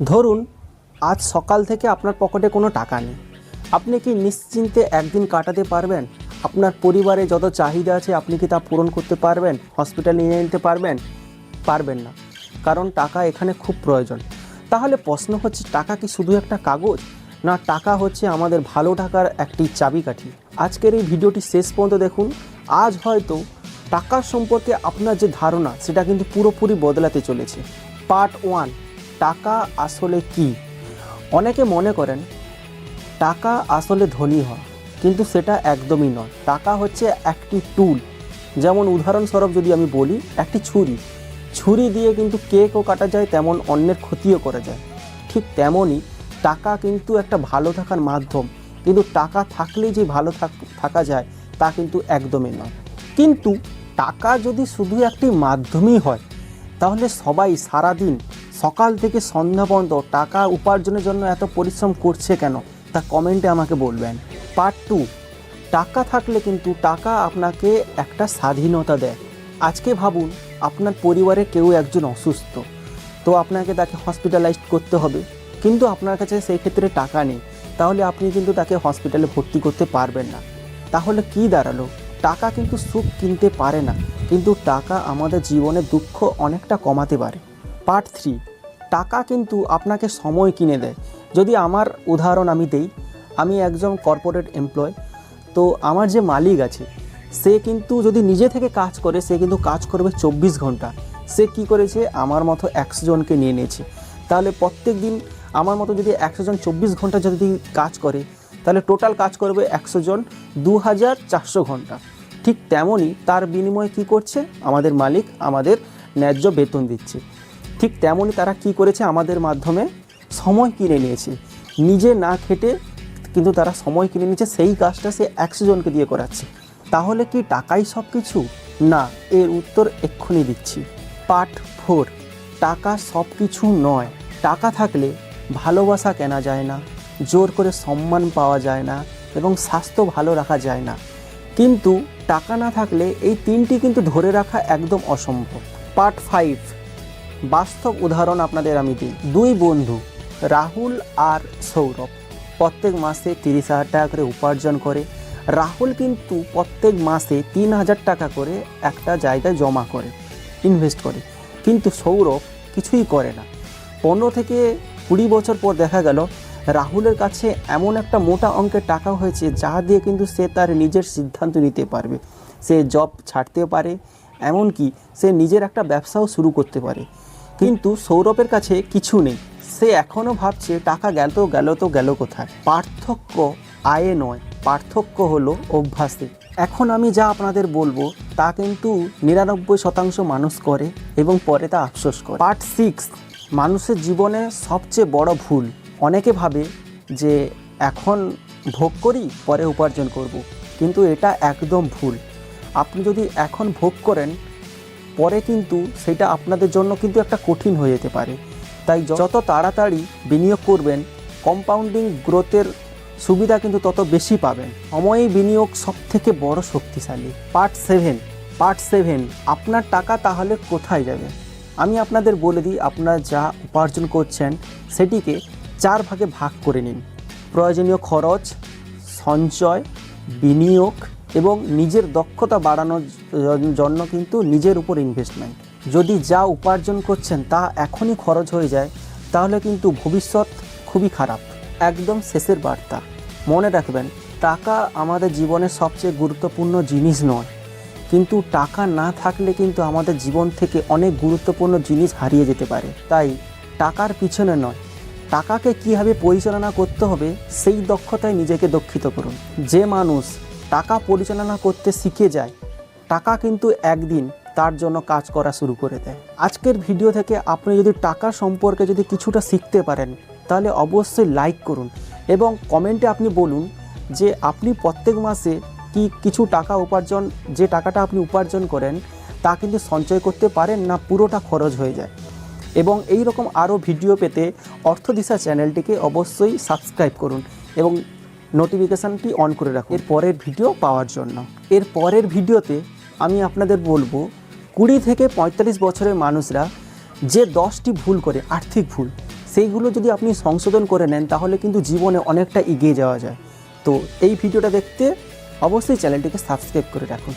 ধরুন আজ সকাল থেকে আপনার পকেটে কোনো টাকা নেই। আপনি কি নিশ্চিন্তে একদিন কাটাতে পারবেন? আপনার পরিবারে যত চাহিদা আছে আপনি কি তা পূরণ করতে পারবেন? হসপিটালে নিয়ে নিতে পারবেন? পারবেন না, কারণ টাকা এখানে খুব প্রয়োজন। তাহলে প্রশ্ন হচ্ছে, টাকা কি শুধু একটা কাগজ, না টাকা হচ্ছে আমাদের ভালো থাকার একটি চাবিকাঠি? আজকের এই ভিডিওটি শেষ পর্যন্ত দেখুন। আজ হয়তো টাকার সম্পর্কে আপনার যে ধারণা সেটা কিন্তু পুরোপুরি বদলাতে চলেছে। পার্ট 1, টাকা আসলে কি? অনেকে মনে করেন টাকা আসলে ধনী হওয়া, কিন্তু সেটা একদমই নয়। টাকা হচ্ছে একটি টুল। যেমন উদাহরণস্বরূপ যদি আমি বলি, একটি ছুরি দিয়ে কিন্তু কেকও কাটা যায়, তেমন অন্যের ক্ষতিও করা যায়। ঠিক তেমনই টাকা কিন্তু একটা ভালো থাকার মাধ্যম, কিন্তু টাকা থাকলেই যে ভালো থাকা যায় তা কিন্তু একদমই নয়। কিন্তু টাকা যদি শুধু একটি মাধ্যমই হয়, তাহলে সবাই সারাদিন সকাল থেকে সন্ধ্যা পর্যন্ত টাকা উপার্জনের জন্য এত পরিশ্রম করছে কেন, তা কমেন্টে আমাকে বলবেন। পার্ট 2, টাকা থাকলে কিন্তু টাকা আপনাকে একটা স্বাধীনতা দেয়। আজকে ভাবুন, আপনার পরিবারে কেউ একজন অসুস্থ, তো আপনাকে তাকে হসপিটালাইজড করতে হবে, কিন্তু আপনার কাছে সেই ক্ষেত্রে টাকা নেই। তাহলে আপনি কিন্তু তাকে হসপিটালে ভর্তি করতে পারবেন না। তাহলে কি দাঁড়ালো? টাকা কিন্তু সুখ কিনতে পারে না, কিন্তু টাকা আমাদের জীবনে দুঃখ অনেকটা কমাতে পারে। পার্ট 3, টাকা কিন্তু আপনাকে সময় কিনে দেয়। যদি আমার উদাহরণ আমি দেই, আমি একজন কর্পোরেট এমপ্লয়। তো আমার যে মালিক আছে, সে কিন্তু যদি নিজে থেকে কাজ করে, সে কিন্তু কাজ করবে 24 ঘন্টা। সে কি করেছে, আমার মতো 100 জনকে নিয়ে নিয়েছে। তাহলে প্রত্যেক দিন আমার মতো যদি 100 জন 24 ঘন্টা যদি কাজ করে, তাহলে টোটাল কাজ করবে 100 জন 2400 ঘন্টা। ঠিক তেমনই তার বিনিময়ে কি করছে আমাদের মালিক, আমাদের ন্যায্য বেতন দিচ্ছে। ঠিক তেমনই তারা কি করেছে, আমাদের মাধ্যমে সময় কিনে নিয়েছে। নিজে না খেটে কিন্তু তারা সময় কিনে নিয়েছে, সেই কাজটা সে 100 জনকে দিয়ে করাচ্ছে। তাহলে কি টাকাই সব কিছু? না, এর উত্তর এক্ষুনি দিচ্ছি। পার্ট 4, টাকা সব কিছু নয়। টাকা থাকলে ভালোবাসা কেনা যায় না, জোর করে সম্মান পাওয়া যায় না, এবং স্বাস্থ্য ভালো রাখা যায় না। কিন্তু টাকা না থাকলে এই তিনটি কিন্তু ধরে রাখা একদম অসম্ভব। পার্ট 5, বাস্তব উদাহরণ আপনাদের আমি দিই। 2 বন্ধু, রাহুল আর সৌরভ, প্রত্যেক মাসে 30,000 টাকা করে উপার্জন করে। রাহুল কিন্তু প্রত্যেক মাসে 3,000 টাকা করে একটা জায়গায় জমা করে, ইনভেস্ট করে। কিন্তু সৌরভ কিছুই করে না। 15 থেকে 20 বছর পর দেখা গেল রাহুলের কাছে এমন একটা মোটা অঙ্কের টাকা হয়েছে, যা দিয়ে কিন্তু সে তার নিজের সিদ্ধান্ত নিতে পারবে। সে জব ছাড়তে পারে, এমনকি সে নিজের একটা ব্যবসাও শুরু করতে পারে। কিন্তু সৌরভের কাছে কিছু নেই। সে এখনও ভাবছে টাকা গেল কোথায়। পার্থক্য আয়ে নয়, পার্থক্য হলো অভ্যাসে। এখন আমি যা আপনাদের বলবো তা কিন্তু 99% মানুষ করে এবং পরে তা আফসোস করে। পার্ট 6, মানুষের জীবনে সবচেয়ে বড় ভুল। অনেকে ভাবে যে এখন ভোগ করি, পরে উপার্জন করব, কিন্তু এটা একদম ভুল। আপনি যদি এখন ভোগ করেন, পরে কিন্তু সেটা আপনাদের জন্য কিন্তু একটা কঠিন হয়ে যেতে পারে। তাই যত তাড়াতাড়ি বিনিয়োগ করবেন, কম্পাউন্ডিং গ্রোথের সুবিধা কিন্তু তত বেশি পাবেন। সময়ই বিনিয়োগ সবথেকে বড় শক্তিশালী। পার্ট 7, আপনার টাকা তাহলে কোথায় যাবে? আমি আপনাদের বলে দিই, আপনারা যা উপার্জন করছেন সেটিকে 4 ভাগে ভাগ করে নিন। প্রয়োজনীয় খরচ, সঞ্চয়, বিনিয়োগ এবং নিজের দক্ষতা বাড়ানোর জন্য কিন্তু নিজের উপর ইনভেস্টমেন্ট। যদি যা উপার্জন করছেন তা এখনই খরচ হয়ে যায়, তাহলে কিন্তু ভবিষ্যৎ খুবই খারাপ। একদম শেষের বার্তা, মনে রাখবেন, টাকা আমাদের জীবনের সবচেয়ে গুরুত্বপূর্ণ জিনিস নয়, কিন্তু টাকা না থাকলে কিন্তু আমাদের জীবন থেকে অনেক গুরুত্বপূর্ণ জিনিস হারিয়ে যেতে পারে। তাই টাকার পিছনে নয়, টাকাকে কীভাবে পরিচালনা করতে হবে সেই দক্ষতায় নিজেকে দক্ষিত করুন। যে মানুষ টাকা পরিচালনা করতে শিখে যায়, টাকা কিন্তু একদিন তার জন্য কাজ করা শুরু করে দেয়। আজকের ভিডিও থেকে আপনি যদি টাকা সম্পর্কে যদি কিছুটা শিখতে পারেন, তাহলে অবশ্যই লাইক করুন এবং কমেন্টে আপনি বলুন যে আপনি প্রত্যেক মাসে কিছু টাকা উপার্জন, যে টাকাটা আপনি উপার্জন করেন তা কিন্তু সঞ্চয় করতে পারেন, না পুরোটা খরচ হয়ে যায়। এবং এই রকম আরও ভিডিও পেতে অর্থদিশা চ্যানেলটিকে অবশ্যই সাবস্ক্রাইব করুন এবং নোটিফিকেশানটি অন করে রাখুন এর পরের ভিডিও পাওয়ার জন্য। এর পরের ভিডিওতে আমি আপনাদের বলবো 20 থেকে 45 বছরের মানুষরা যে 10টি ভুল করে, আর্থিক ভুল, সেইগুলো যদি আপনি সংশোধন করে নেন তাহলে কিন্তু জীবনে অনেকটা এগিয়ে যাওয়া যায়। তো এই ভিডিওটা দেখতে অবশ্যই চ্যানেলটিকে সাবস্ক্রাইব করে রাখুন।